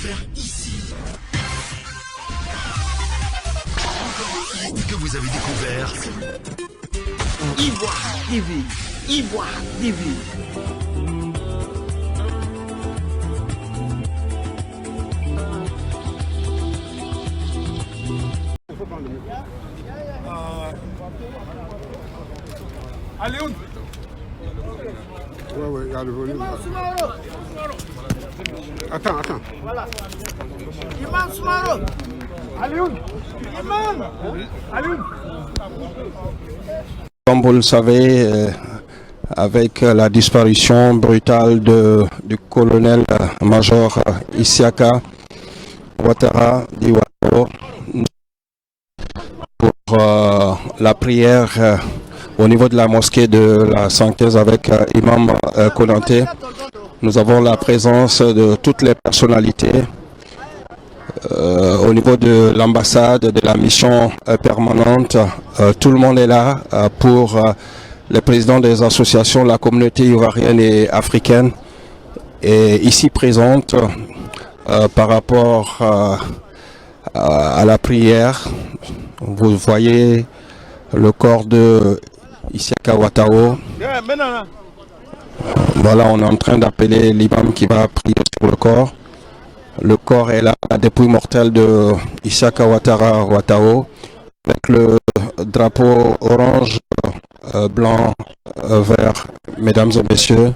découvert ici. Que vous avez découvert Ivoire TV. Ivoire TV. Allez, on. Ouais, il y a le volume. Attends. Voilà. Imam Soumaro. Allez, Imam. Allez. Comme vous le savez, avec la disparition brutale du colonel-major Isiaka Ouattara Diouattara, pour la prière au niveau de la mosquée de la 115 avec Imam Konaté, nous avons la présence de toutes les personnalités au niveau de l'ambassade, de la mission permanente. Tout le monde est là pour les présidents des associations, la communauté ivoirienne et africaine est ici présente par rapport à la prière. Vous voyez le corps de Isiaka Ouattara. Voilà, on est en train d'appeler l'imam qui va prier sur le corps. Le corps est là, la dépouille mortelle de Isiaka Ouattara avec le drapeau orange, blanc, vert, mesdames et messieurs.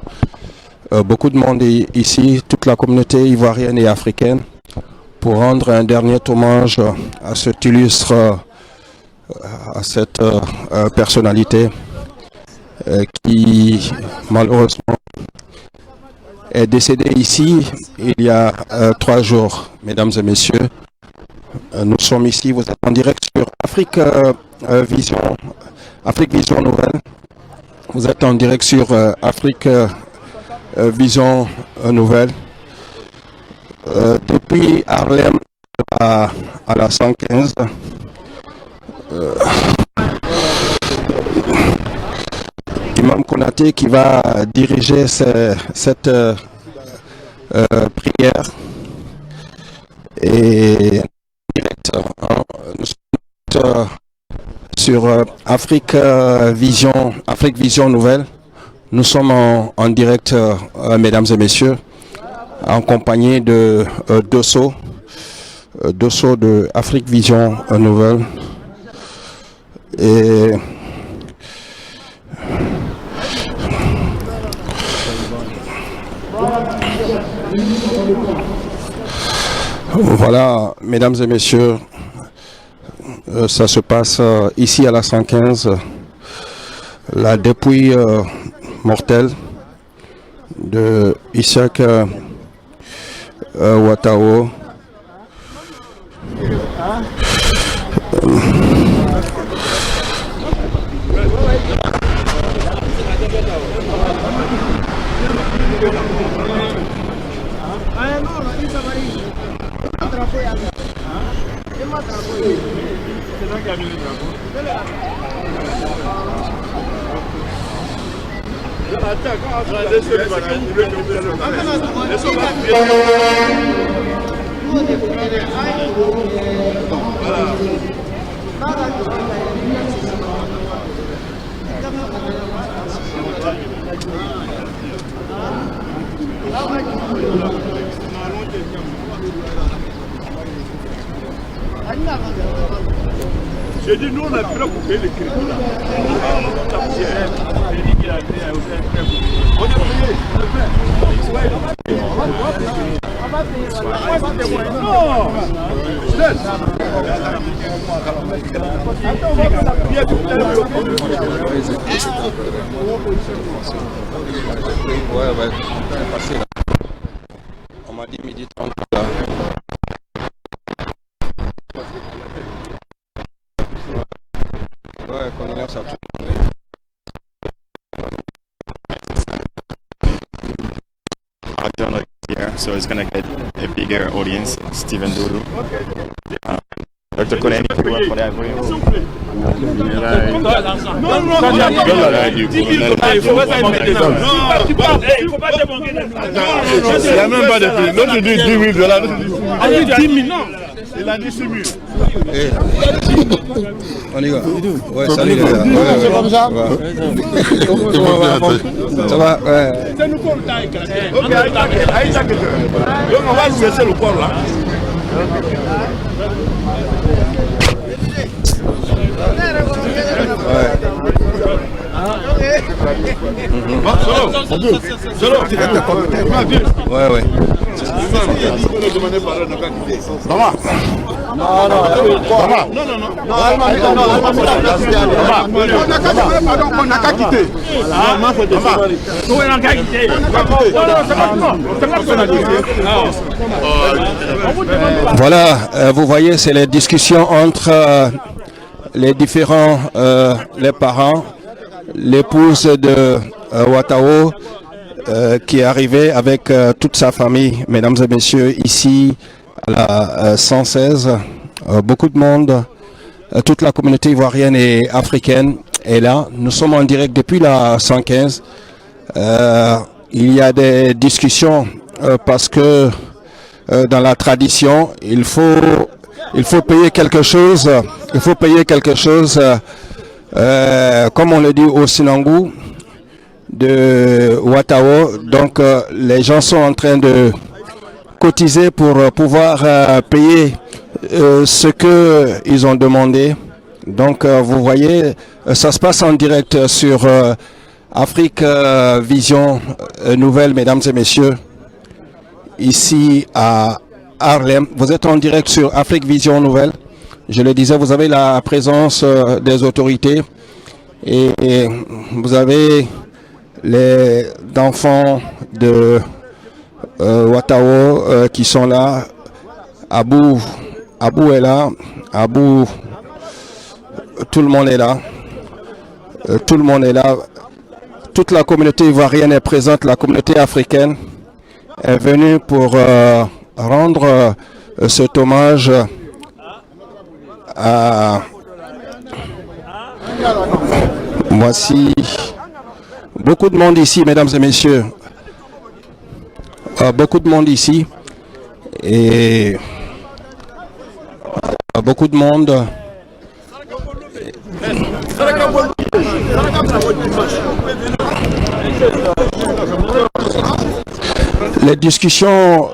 Beaucoup de monde est ici, toute la communauté ivoirienne et africaine, pour rendre un dernier hommage à cet illustre, à cette personnalité qui malheureusement est décédé ici il y a 3 jours, mesdames et messieurs. Nous sommes ici, vous êtes en direct sur Afrique Vision Nouvelle. Vous êtes en direct sur Afrique Vision Nouvelle. Depuis Harlem à la 115. Imam Konaté qui va diriger cette prière et direct, nous sommes sur Afrique Vision Nouvelle. Nous sommes en direct, mesdames et messieurs, en compagnie de Dosso de Afrique Vision Nouvelle. Et voilà, mesdames et messieurs, ça se passe ici à la 115, la dépouille mortelle de Isiaka Ouattara. J'ai dit, nous on a pu là pour payer les crédits là. J'ai dit qu'il a été à on est payé. Non. Laisse. Attends, on va faire la prière tout à l'heure. Ouais, passé là. On m'a dit midi 30 là. Ouais, colonel, ça tout. John here, so it's gonna get a bigger audience. Steven Doudou, Dr. Koneni, pour vous. Il n'y a même pas de prix. Non, tu dis 10 000 dollars. Allez, 10 000, non. Il a dit 6 000. On y va. Ouais, salut les gars. C'est comme ça. Ça va, ouais. Ok, donc on va lui laisser le corps là. Ouais, ouais. Voilà, vous voyez, c'est les discussions entre les différents, les parents, l'épouse de Watao, qui est arrivée avec toute sa famille, mesdames et messieurs, ici à la 116. Beaucoup de monde, toute la communauté ivoirienne et africaine est là. Nous sommes en direct depuis la 115. Il y a des discussions parce que dans la tradition, il faut payer quelque chose. Il faut payer quelque chose, comme on le dit au Sinangou de Watao. Donc les gens sont en train de cotiser pour pouvoir payer ce qu'ils ont demandé. Donc vous voyez, ça se passe en direct sur Afrique Vision Nouvelle, mesdames et messieurs, ici à Harlem. Vous êtes en direct sur Afrique Vision Nouvelle. Je le disais, vous avez la présence des autorités et vous avez les enfants de Watao qui sont là. Abou est là. Abou, tout le monde est là. Tout le monde est là. Toute la communauté ivoirienne est présente. La communauté africaine est venue pour rendre cet hommage à... Voici beaucoup de monde ici, mesdames et messieurs. Beaucoup de monde ici. Et beaucoup de monde. Les discussions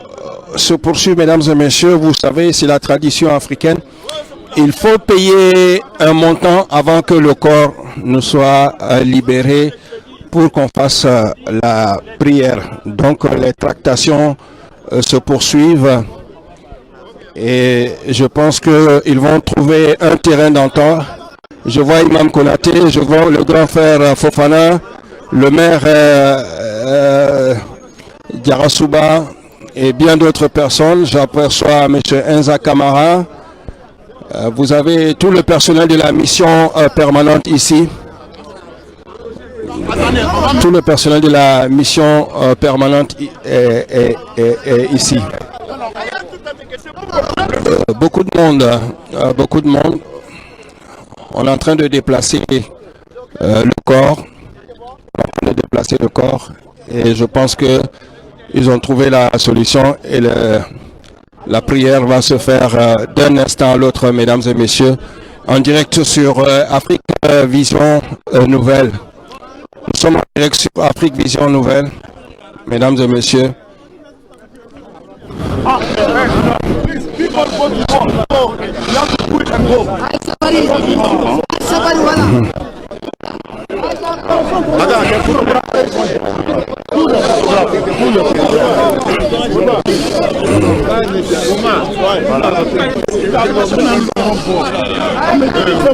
se poursuivent, mesdames et messieurs. Vous savez, c'est la tradition africaine. Il faut payer un montant avant que le corps ne soit libéré pour qu'on fasse la prière. Donc les tractations se poursuivent et je pense qu'ils vont trouver un terrain d'entente. Je vois Imam Konaté, je vois le grand frère Fofana, le maire Diarasuba et bien d'autres personnes. J'aperçois M. Enza Kamara. Vous avez tout le personnel de la mission permanente ici. Tout le personnel de la mission permanente est ici. Beaucoup de monde. On est en train de déplacer le corps. On est en train de déplacer le corps. Et je pense que ils ont trouvé la solution et la prière va se faire d'un instant à l'autre, mesdames et messieurs, en direct sur Afrique Vision Nouvelle. Nous sommes en direct sur Afrique Vision Nouvelle, mesdames et messieurs.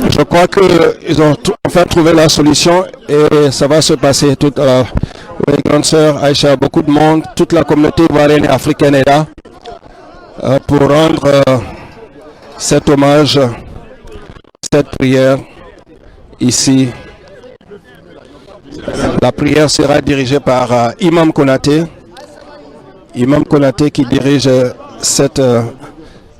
Je crois qu'ils ont enfin trouvé la solution et ça va se passer tout à l'heure. Oui, grande sœur Aïcha, beaucoup de monde, toute la communauté ivoirienne et africaine est là pour rendre cet hommage, cette prière ici. La prière sera dirigée par Imam Konaté. Imam Konaté qui dirige cette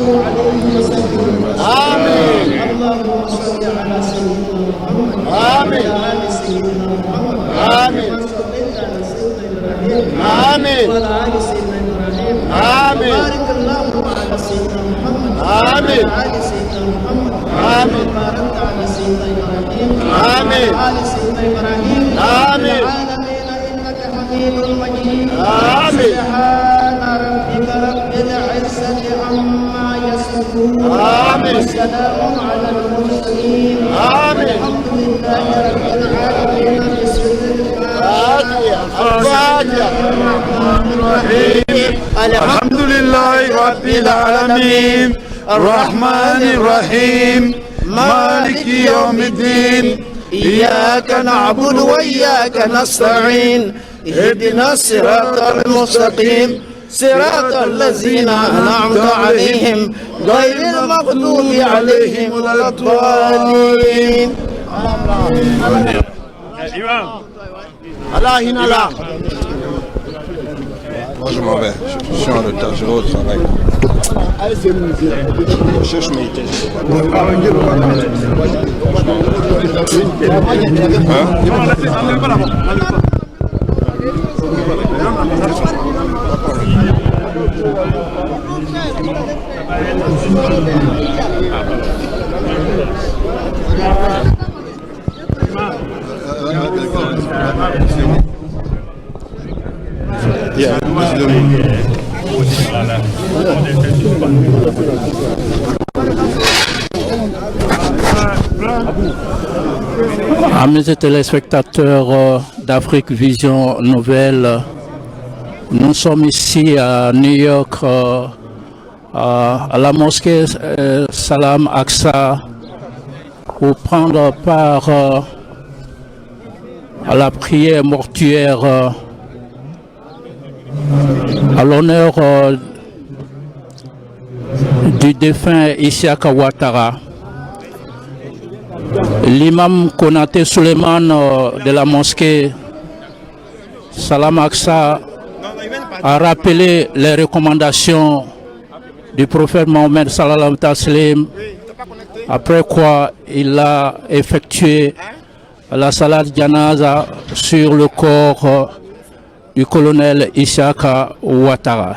صلوا عليه وسلموا آمين اللهم صل على سيدنا محمد آمين وعلى آل سيدنا محمد آمين كما صليت على سيدنا إبراهيم آمين وعلى آل سيدنا إبراهيم آمين بارك اللهم على سيدنا محمد آمين وعلى آل سيدنا محمد آمين باركت على سيدنا إبراهيم آمين وعلى آل سيدنا إبراهيم آمين العالمين إنك حميد مجيد آمين سبحان ربك رب العزة عما يصفون آمين وسلام على المرسلين آمين الحمد لله رب العالمين بسم الحمد لله رب العالمين الرحمن الرحيم مالك يوم الدين إياك نعبد وإياك نستعين اهدنا الصراط المستقيم صراط الذين أنعمت عليهم غير المغضوب عليهم ولا الضالين. Allah inala. Moi je m'en vais, je suis en retard, je vais au travail. Je cherche mes tests. Amis téléspectateurs d'Afrique Vision Nouvelle, nous sommes ici à New York, à la mosquée Salam Aqsa, pour prendre part à la prière mortuaire à l'honneur du défunt Isiaka Ouattara. L'imam Konaté Suleiman de la mosquée Salam Aqsa a rappelé les recommandations du prophète Mohammed sallallahu alayhi wa sallam, après quoi il a effectué la salat janaza sur le corps du colonel Isiaka Ouattara.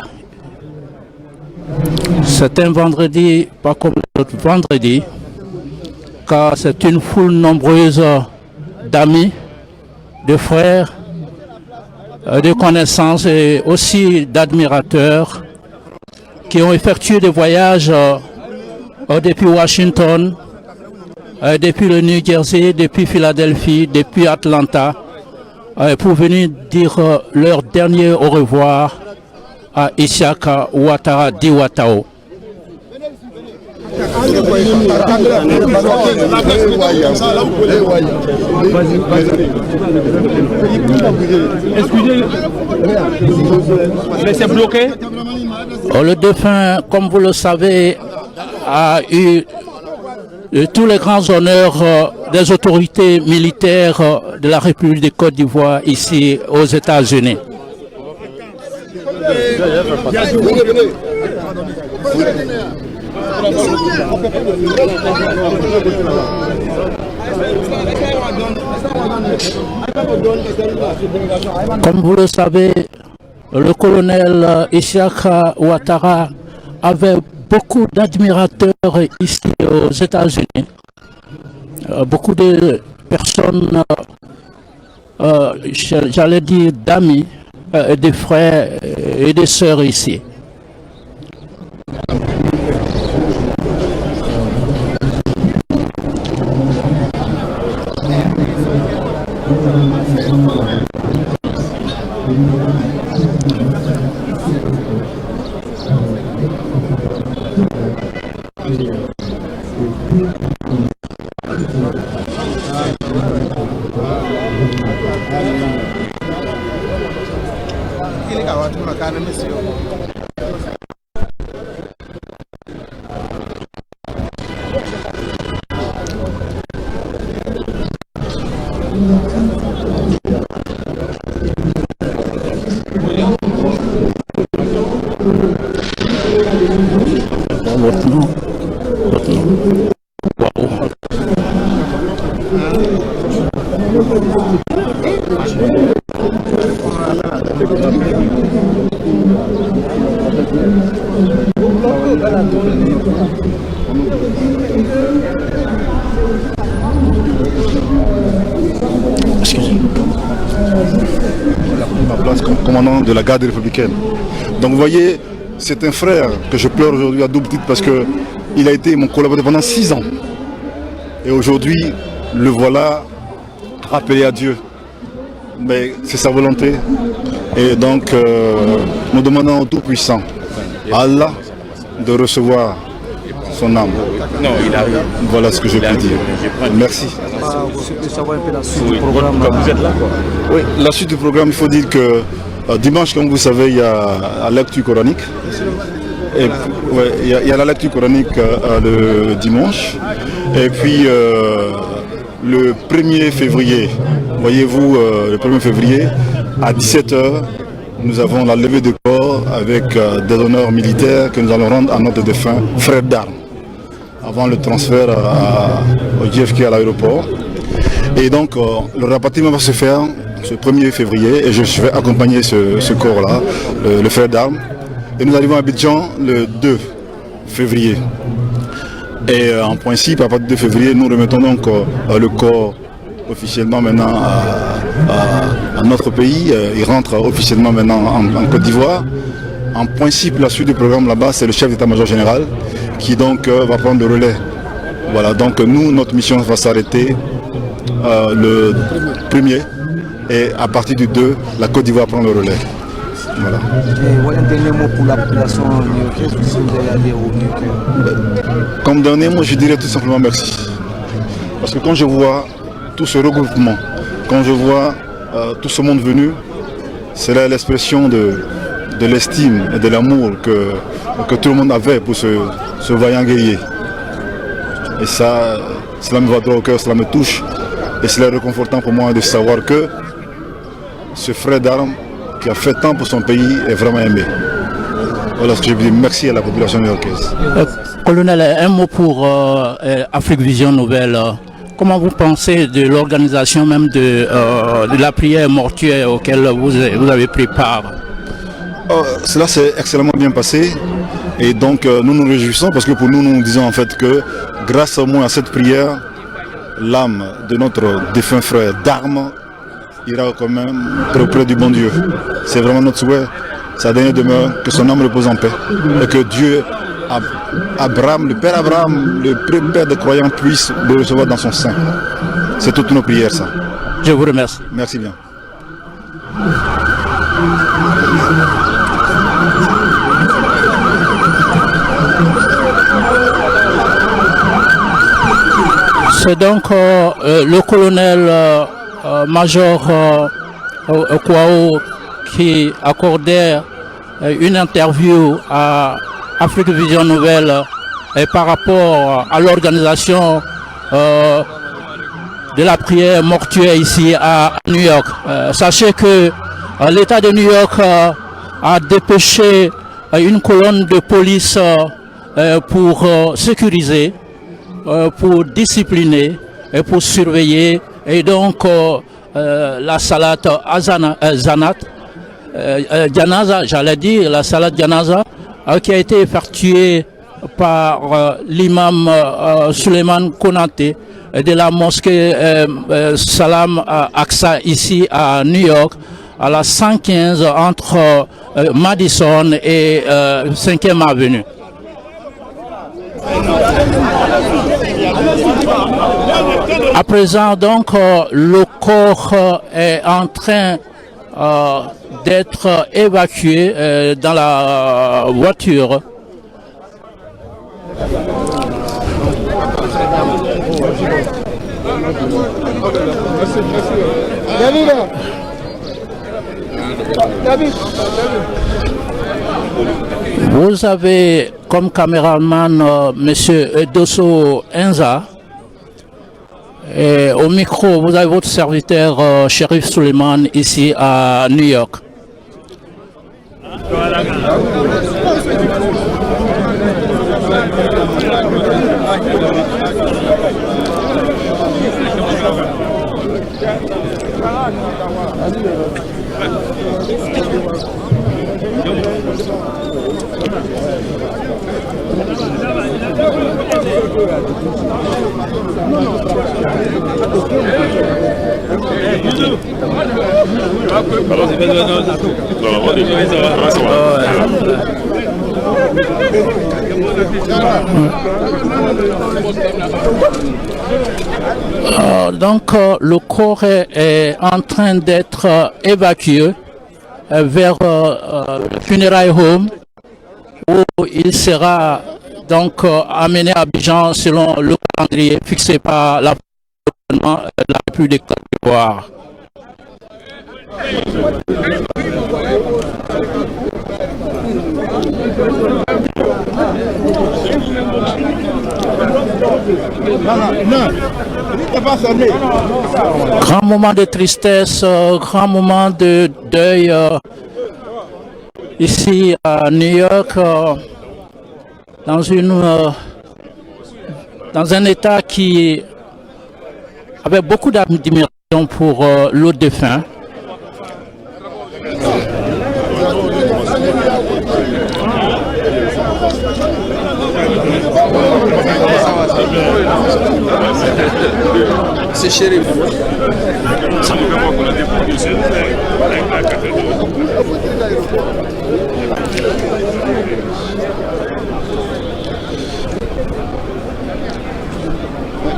C'est un vendredi, pas comme l'autre vendredi, car c'est une foule nombreuse d'amis, de frères, de connaissances et aussi d'admirateurs qui ont effectué des voyages depuis Washington, depuis le New Jersey, depuis Philadelphie, depuis Atlanta, pour venir dire leur dernier au revoir à Isiaka Ouattara Diouatao. Laissez bloquer. Le défunt, comme vous le savez, a eu tous les grands honneurs des autorités militaires de la République de Côte d'Ivoire ici aux États-Unis. Comme vous le savez, le colonel Isiaka Ouattara avait beaucoup d'admirateurs ici aux États-Unis. Beaucoup de personnes, j'allais dire d'amis, des frères et des sœurs ici. votre nom. Votre nom. Wow. Ma place comme commandant de la garde républicaine. Donc vous voyez, c'est un frère que je pleure aujourd'hui à double titre parce qu'il a été mon collaborateur pendant 6 ans. Et aujourd'hui, le voilà rappelé à Dieu. Mais c'est sa volonté. Et donc, nous demandons au Tout-Puissant, à Allah, de recevoir son âme. Non, il arrive. Voilà ce que je peux dire. Merci. Vous êtes là, quoi. Oui, la suite du programme, il faut dire que dimanche, comme vous savez, il y a la lecture coranique. Et, ouais, il y a la lecture coranique le dimanche. Et puis, le 1er février, voyez-vous, le 1er février, à 17h, nous avons la levée de corps avec des honneurs militaires que nous allons rendre à notre défunt frère d'armes, avant le transfert au JFK à l'aéroport. Et donc, le rapatriement va se faire ce 1er février et je vais accompagner ce corps-là, le frère d'armes. Et nous arrivons à Abidjan le 2 février. Et en principe, à partir du 2 février, nous remettons donc le corps officiellement maintenant à notre pays. Il rentre officiellement maintenant en Côte d'Ivoire. En principe, la suite du programme là-bas, c'est le chef d'état-major général qui donc va prendre le relais. Voilà, donc nous, notre mission va s'arrêter le 1er et à partir du 2, la Côte d'Ivoire prend le relais. Voilà. Et un dernier mot pour la population new-yorkaise, si vous allez aller au New-York. Comme dernier mot, je dirais tout simplement merci. Parce que quand je vois tout ce regroupement, quand je vois tout ce monde venu, c'est là l'expression de l'estime et de l'amour que tout le monde avait pour ce vaillant guerrier. Et ça, cela me va droit au cœur, cela me touche. Et c'est réconfortant pour moi de savoir que ce frère d'armes qui a fait tant pour son pays est vraiment aimé. Voilà ce que je veux dire. Merci à la population new-yorkaise. Colonel, un mot pour Afrique Vision Nouvelle. Comment vous pensez de l'organisation même de la prière mortuaire auquel vous avez pris part? Cela s'est extrêmement bien passé et donc nous nous réjouissons parce que pour nous, nous disons en fait que grâce au moins à cette prière, l'âme de notre défunt frère d'armes ira quand même auprès du bon Dieu. C'est vraiment notre souhait. Sa dernière demeure, que son âme repose en paix et que Dieu, Abraham, le père Abraham, le père des croyants, puisse le recevoir dans son sein. C'est toutes nos prières, ça. Je vous remercie. Merci bien. C'est donc le colonel major Kwao qui accordait une interview à Afrique Vision Nouvelle par rapport à l'organisation de la prière mortuaire ici à New York. Sachez que l'État de New York a dépêché une colonne de police pour sécuriser, pour discipliner et pour surveiller. Et donc la salade Janaza, j'allais dire, la salade Janaza, qui a été effectuée par l'imam Suleiman Konaté de la mosquée Salam Aqsa ici à New York, à la 115 entre Madison et 5e Avenue. À présent, donc, le corps est en train d'être évacué dans la voiture. Vous avez comme caméraman Monsieur Dosso Enza. Et au micro, vous avez votre serviteur Shérif Suleiman ici à New York. Le corps est en train d'être évacué vers le funeral home où il sera donc amené à Abidjan selon le calendrier fixé par la République de Côte d'Ivoire. Grand moment de tristesse, grand moment de deuil ici à New York, dans un état qui avait beaucoup d'admiration pour l'autre défunt. C'est chéri.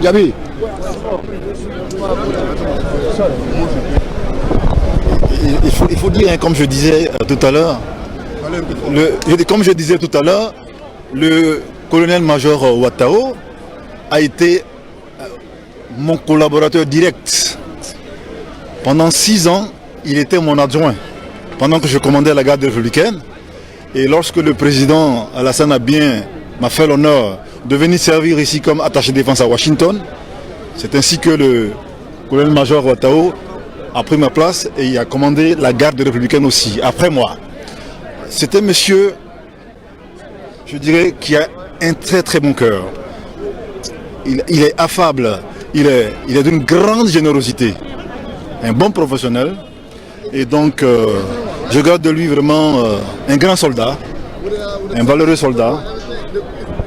Gabi. Il faut dire, hein, comme je disais tout à l'heure, le colonel-major Ouattao a été mon collaborateur direct. Pendant 6 ans, il était mon adjoint, pendant que je commandais la garde républicaine. Et lorsque le président Alassane Abien m'a fait l'honneur de venir servir ici comme attaché de défense à Washington, c'est ainsi que le colonel-major Ouattao a pris ma place et il a commandé la garde républicaine aussi, après moi. C'est un monsieur, je dirais, qui a un très très bon cœur. Il est affable, il est d'une grande générosité, un bon professionnel. Et donc, je garde de lui vraiment un grand soldat, un valeureux soldat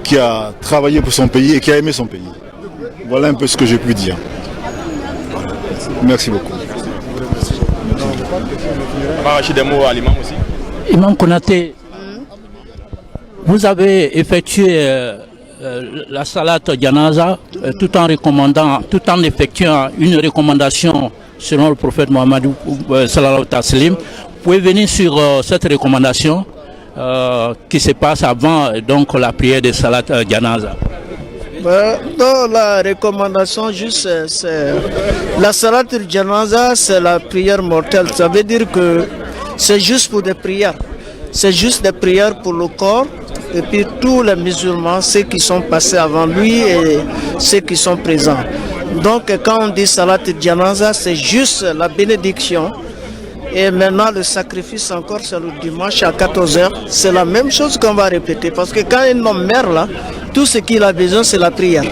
qui a travaillé pour son pays et qui a aimé son pays. Voilà un peu ce que j'ai pu dire. Merci beaucoup. Imam Konaté, vous avez effectué la salat Janaza tout en effectuant une recommandation selon le prophète Mohammed sallallahu alayhi wa sallam. Vous pouvez venir sur cette recommandation qui se passe avant donc la prière de salat Janaza. Dans la recommandation, juste, c'est la salat Janaza, c'est la prière mortelle. Ça veut dire que c'est juste pour des prières. C'est juste des prières pour le corps. Et puis tous les musulmans, ceux qui sont passés avant lui et ceux qui sont présents. Donc quand on dit salat Janaza, c'est juste la bénédiction. Et maintenant le sacrifice encore, c'est le dimanche à 14h. C'est la même chose qu'on va répéter. Parce que quand un homme meurt là, tout ce qu'il a besoin, c'est la prière.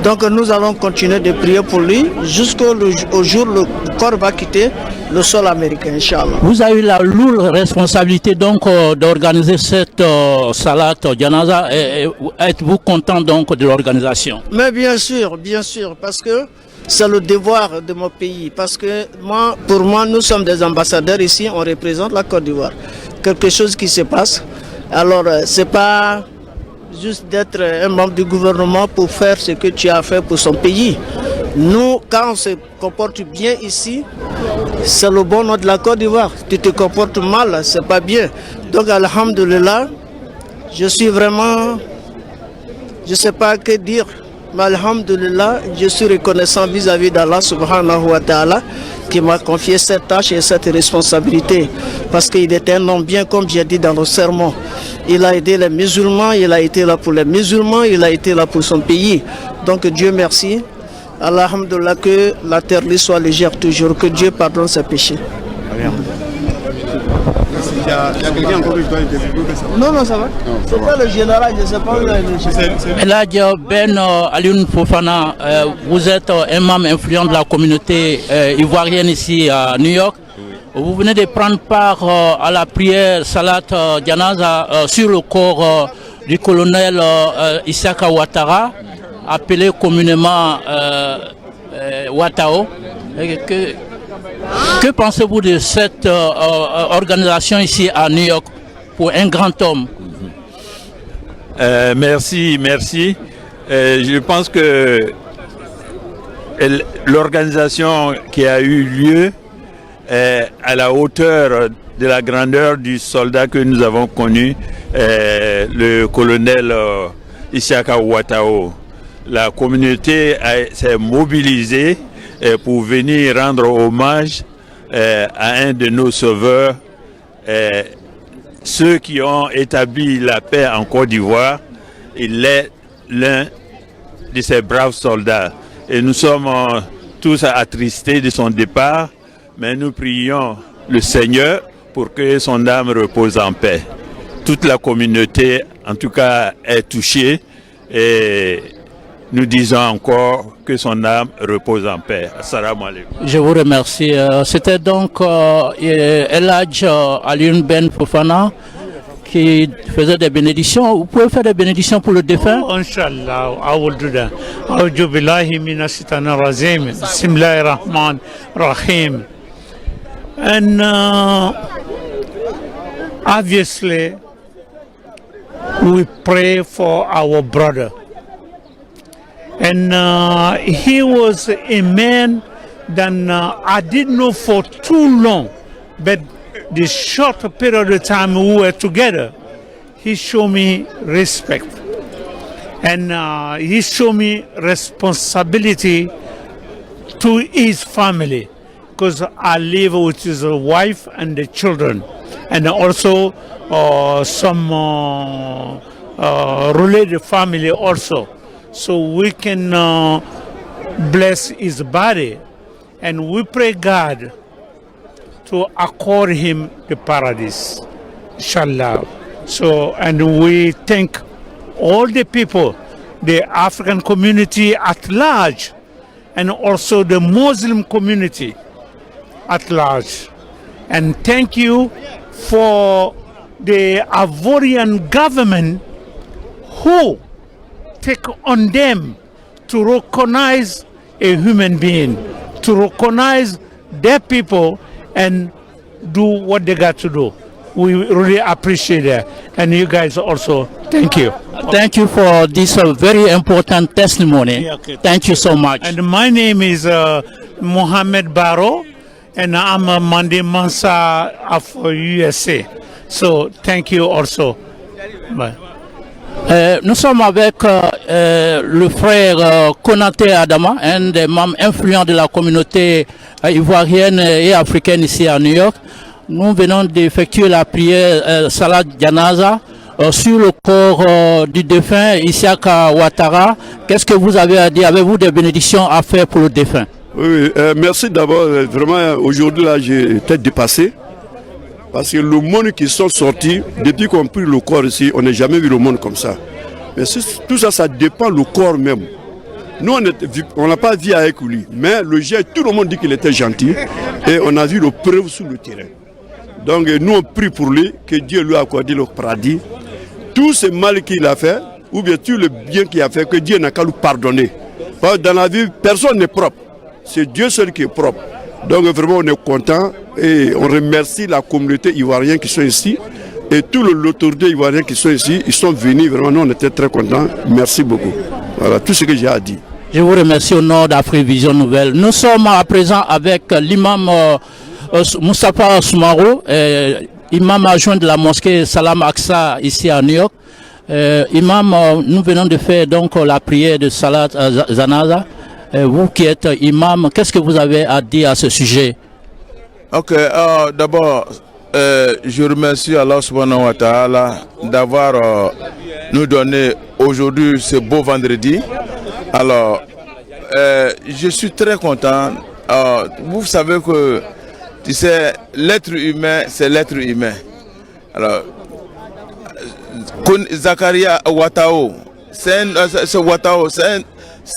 Donc nous allons continuer de prier pour lui jusqu'au jour où le corps va quitter le sol américain, Inch'Allah. Vous avez la lourde responsabilité donc d'organiser cette salat Janaza. Êtes-vous content donc de l'organisation? Mais bien sûr, parce que c'est le devoir de mon pays. Parce que pour moi, nous sommes des ambassadeurs ici, on représente la Côte d'Ivoire. Quelque chose qui se passe. Alors, c'est pas juste d'être un membre du gouvernement pour faire ce que tu as fait pour son pays. Nous, quand on se comporte bien ici, c'est le bon nom de la Côte d'Ivoire. Tu te comportes mal, c'est pas bien. Donc, alhamdoulilah, je suis vraiment, je sais pas que dire, mais alhamdoulilah, je suis reconnaissant vis-à-vis d'Allah subhanahu wa ta'ala qui m'a confié cette tâche et cette responsabilité. Parce qu'il était un homme bien, comme j'ai dit dans le sermon. Il a aidé les musulmans, il a été là pour les musulmans, il a été là pour son pays. Donc Dieu merci. Alhamdulillah, que la terre lui soit légère toujours, que Dieu pardonne ses péchés. Il y a quelqu'un encore que je dois interviewer. Non, ça va. C'est pas le général, je ne sais pas où il est le général. Eladja Ben Alioune Fofana, vous êtes un membre influent de la communauté ivoirienne ici à New York. Vous venez de prendre part à la prière Salat Janaza sur le corps du colonel Isaka Ouattara, appelé communément Ouattao. Que pensez-vous de cette organisation ici à New York pour un grand homme? Merci. Je pense que l'organisation qui a eu lieu est à la hauteur de la grandeur du soldat que nous avons connu, le colonel Isaka Ouattao. La communauté s'est mobilisée pour venir rendre hommage à un de nos sauveurs, ceux qui ont établi la paix en Côte d'Ivoire. Il est l'un de ces braves soldats. Et nous sommes tous attristés de son départ, mais nous prions le Seigneur pour que son âme repose en paix. Toute la communauté, en tout cas, est touchée et nous disons encore que son âme repose en paix. Assalamu alaikum. Je vous remercie. C'était donc Eladj Alioune Ben Fofana qui faisait des bénédictions. Vous pouvez faire des bénédictions pour le défunt? Inch'Allah, I will do that. A'udhu billahi minash shaitanir rajim. Bismillahir rahmanir rahim. And obviously, we pray for our brother. And he was a man that I didn't know for too long, but the short period of time we were together, he showed me respect. And he showed me responsibility to his family, because I live with his wife and the children, and also some related family also. So we can bless his body, and we pray God to accord him the paradise, inshallah. So, and we thank all the people, the African community at large, and also the Muslim community at large. And thank you for the Ivorian government who take on them to recognize a human being, to recognize their people and do what they got to do. We really appreciate that. And you guys also, thank you. Thank you for this very important testimony. Yeah, okay. Thank you so much. And my name is Mohamed Baro, and I'm a Mandi Mansa of USA. So thank you also. Bye. Nous sommes avec le frère Konaté Adama, un des membres influents de la communauté ivoirienne et africaine ici à New York. Nous venons d'effectuer la prière Salat Janaza sur le corps du défunt Isaka Ouattara. Qu'est-ce que vous avez à dire? Avez-vous des bénédictions à faire pour le défunt? Oui, merci d'abord. Vraiment, aujourd'hui, là, j'ai été dépassé. Parce que le monde qui sont sortis, depuis qu'on a pris le corps ici, on n'a jamais vu le monde comme ça. Mais tout ça, ça dépend du corps même. Nous, on n'a pas vu avec lui. Mais le geste, tout le monde dit qu'il était gentil. Et on a vu le preuve sur le terrain. Donc nous, on prie pour lui, que Dieu lui a accordé le paradis. Tout ce mal qu'il a fait, ou bien tout le bien qu'il a fait, que Dieu n'a qu'à lui pardonner. Parce que dans la vie, personne n'est propre. C'est Dieu seul qui est propre. Donc vraiment on est content et on remercie la communauté ivoirienne qui sont ici et tous les autorités ivoiriennes qui sont ici, ils sont venus, vraiment nous on était très contents. Merci beaucoup. Voilà tout ce que j'ai à dire. Je vous remercie au nom d'Afrique Vision Nouvelle. Nous sommes à présent avec l'imam Moustapha Soumaro, imam adjoint de la mosquée Salam Aqsa ici à New York. Imam, nous venons de faire donc la prière de Salat Janaza. Vous qui êtes imam, qu'est-ce que vous avez à dire à ce sujet? Ok, d'abord, je remercie Allah subhanahu wa ta'ala d'avoir nous donné aujourd'hui ce beau vendredi. Alors, je suis très content. Vous savez que, tu sais, l'être humain, c'est l'être humain. Alors, Zakaria Ouattao, c'est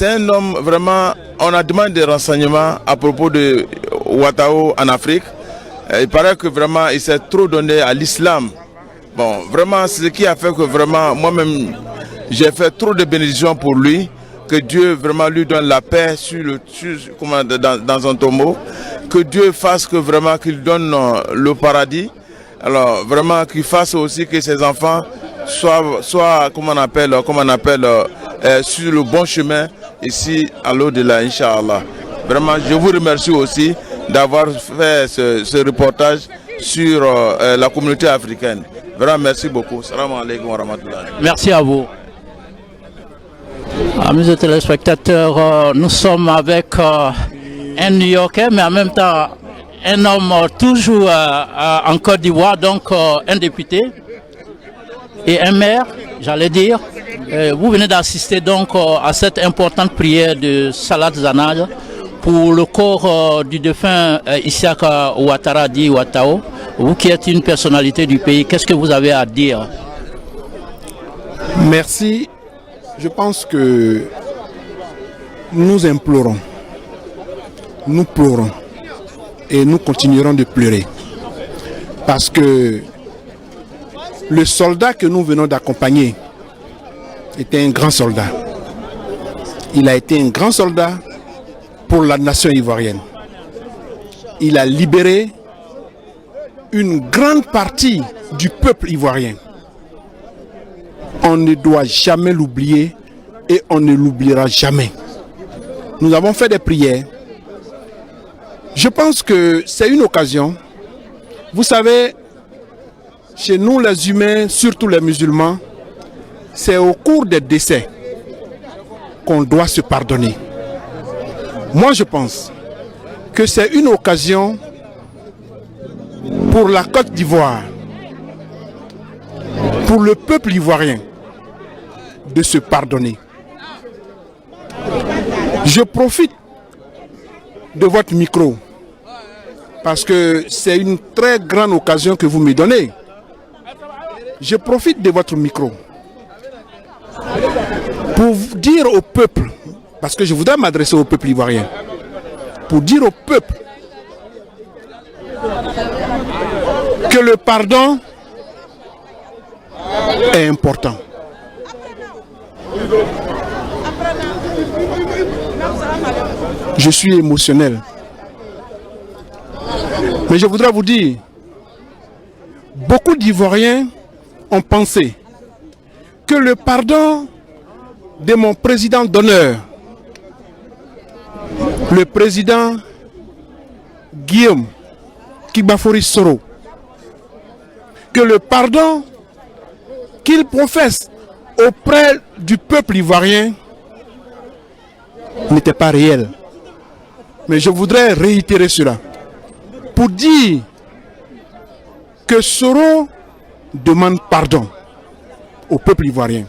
un homme vraiment, on a demandé des renseignements à propos de Ouattao en Afrique. Il paraît que vraiment il s'est trop donné à l'islam. Bon, vraiment, c'est ce qui a fait que vraiment, moi-même, j'ai fait trop de bénédictions pour lui. Que Dieu vraiment lui donne la paix dans un tombeau. Que Dieu fasse que vraiment qu'il donne le paradis. Alors vraiment qu'il fasse aussi que ses enfants soient comment on appelle sur le bon chemin ici à l'au-delà, Inch'Allah. Vraiment, je vous remercie aussi d'avoir fait ce reportage sur la communauté africaine. Vraiment, merci beaucoup. Salam alaikum wa rahmatullah. Merci à vous. Amis téléspectateurs, nous sommes avec un New-Yorkais, mais en même temps un homme toujours en Côte d'Ivoire, donc un député et un maire, j'allais dire. Vous venez d'assister donc à cette importante prière de Salat Zanaj pour le corps du défunt Isiaka Ouattara dit Ouattao. Vous qui êtes une personnalité du pays, qu'est-ce que vous avez à dire? Merci. Je pense que nous implorons, nous pleurons et nous continuerons de pleurer. Parce que le soldat que nous venons d'accompagner était un grand soldat. Il a été un grand soldat pour la nation ivoirienne. Il a libéré une grande partie du peuple ivoirien. On ne doit jamais l'oublier et on ne l'oubliera jamais. Nous avons fait des prières. Je pense que c'est une occasion. Vous savez, chez nous les humains, surtout les musulmans, c'est au cours des décès qu'on doit se pardonner. Moi, je pense que c'est une occasion pour la Côte d'Ivoire, pour le peuple ivoirien, de se pardonner. Je profite de votre micro parce que c'est une très grande occasion que vous me donnez. Je profite de votre micro pour dire au peuple, parce que je voudrais m'adresser au peuple ivoirien, pour dire au peuple que le pardon est important. Je suis émotionnel. Mais je voudrais vous dire, beaucoup d'Ivoiriens ont pensé que le pardon de mon président d'honneur, le président Guillaume Kibafori Soro, que le pardon qu'il professe auprès du peuple ivoirien n'était pas réel. Mais je voudrais réitérer cela pour dire que Soro demande pardon au peuple ivoirien.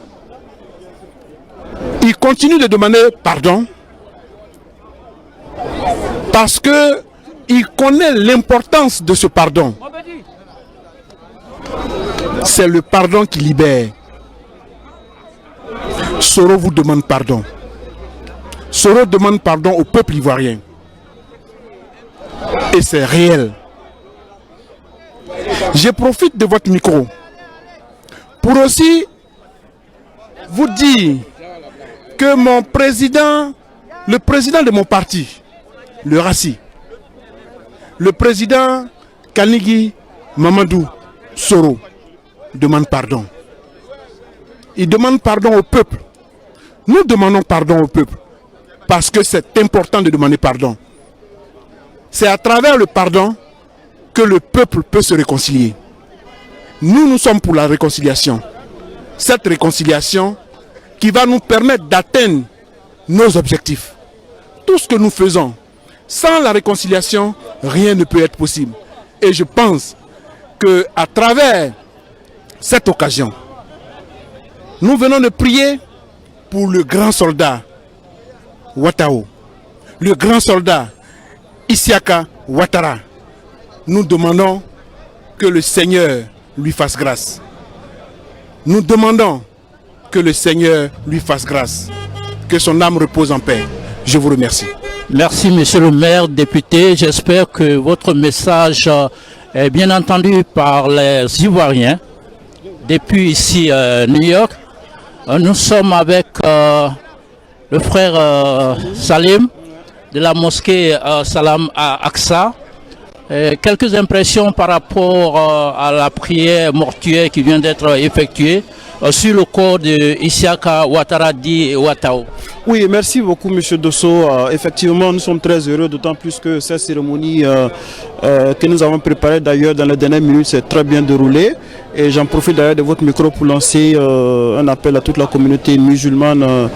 Il continue de demander pardon parce qu'il connaît l'importance de ce pardon. C'est le pardon qui libère. Soro vous demande pardon. Soro demande pardon au peuple ivoirien. Et c'est réel. Je profite de votre micro pour aussi vous dire que mon président, le président de mon parti, le RACI, le président Kanigi Mamadou Soro, demande pardon. Il demande pardon au peuple. Nous demandons pardon au peuple parce que c'est important de demander pardon. C'est à travers le pardon que le peuple peut se réconcilier. Nous sommes pour la réconciliation. Cette réconciliation qui va nous permettre d'atteindre nos objectifs. Tout ce que nous faisons, sans la réconciliation, rien ne peut être possible. Et je pense qu'à travers cette occasion, nous venons de prier pour le grand soldat Ouattao, le grand soldat Isiaka Ouattara. Nous demandons que le Seigneur lui fasse grâce. Nous demandons que le Seigneur lui fasse grâce. Que son âme repose en paix. Je vous remercie. Merci, monsieur le maire, député. J'espère que votre message est bien entendu par les Ivoiriens. Depuis ici, New York, nous sommes avec le frère Salim de la mosquée Salam à Aqsa. Quelques impressions par rapport à la prière mortuaire qui vient d'être effectuée sur le corps de Isiaka Ouattara dit Ouattao. Oui, merci beaucoup M. Dosso. Effectivement, nous sommes très heureux, d'autant plus que cette cérémonie que nous avons préparée d'ailleurs dans les dernières minutes s'est très bien déroulée. Et j'en profite d'ailleurs de votre micro pour lancer un appel à toute la communauté musulmane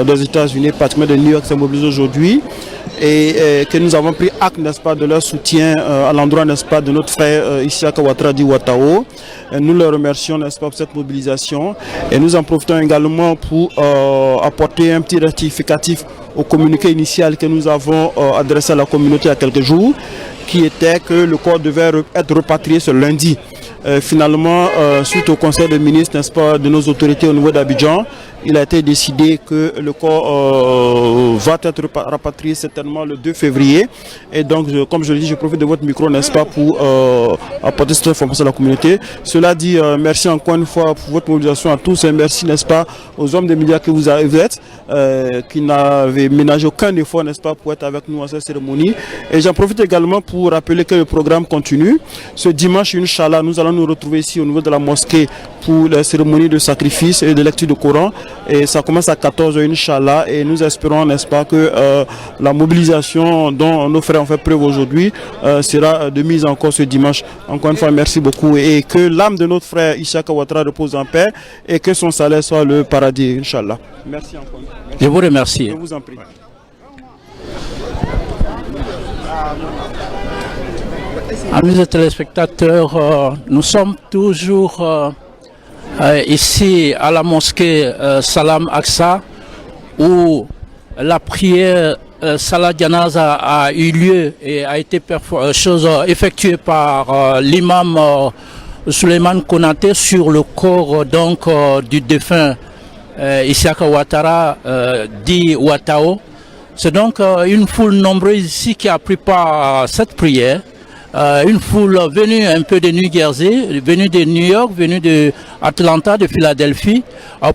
des États-Unis, particulièrement de New York, qui s'est mobilisée aujourd'hui. Et que nous avons pris acte, n'est-ce pas, de leur soutien à l'endroit, n'est-ce pas, de notre frère Isiaka Ouattara dit Ouattao. Nous le remercions, n'est-ce pas, pour cette mobilisation. Et nous en profitons également pour apporter un petit rectificatif au communiqué initial que nous avons adressé à la communauté il y a quelques jours, qui était que le corps devait être repatrié ce lundi. Finalement, suite au conseil de ministres, n'est-ce pas, de nos autorités au niveau d'Abidjan, il a été décidé que le corps va être rapatrié certainement le 2 février. Et donc, comme je le dis, je profite de votre micro, n'est-ce pas, pour apporter cette information à la communauté. Cela dit, merci encore une fois pour votre mobilisation à tous et merci, n'est-ce pas, aux hommes des médias que vous êtes, qui n'avaient ménagé aucun effort, n'est-ce pas, pour être avec nous à cette cérémonie. Et j'en profite également pour rappeler que le programme continue. Ce dimanche, Inch'Allah, nous allons nous retrouver ici au niveau de la mosquée pour la cérémonie de sacrifice et de lecture du Coran. Et ça commence à 14h, Inch'Allah. Et nous espérons, n'est-ce pas, que la mobilisation dont nos frères ont fait preuve aujourd'hui sera de mise en cause ce dimanche. Encore une fois, merci beaucoup. Et que l'âme de notre frère Isiaka Ouattara repose en paix et que son salaire soit le paradis, Inch'Allah. Merci encore. Merci. Je vous remercie. Je vous en prie. Amis téléspectateurs, nous sommes toujours ici à la mosquée Salam Aqsa où la prière Salat Janaza a eu lieu et a été effectuée par l'imam Souleymane Konaté sur le corps donc du défunt Isiaka Ouattara dit Ouattao. C'est donc une foule nombreuse ici qui a pris part à cette prière. Une foule venue un peu de New Jersey, venue de New York, venue de Atlanta, de Philadelphie,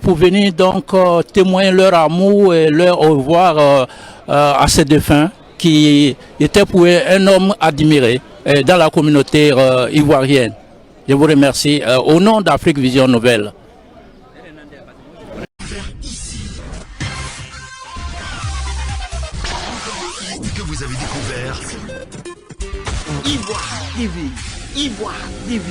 pour venir donc témoigner leur amour et leur au revoir à ces défunts qui était pour eux un homme admiré dans la communauté ivoirienne. Je vous remercie au nom d'Afrique Vision Nouvelle. Que vous avez découvert Ivoire TV.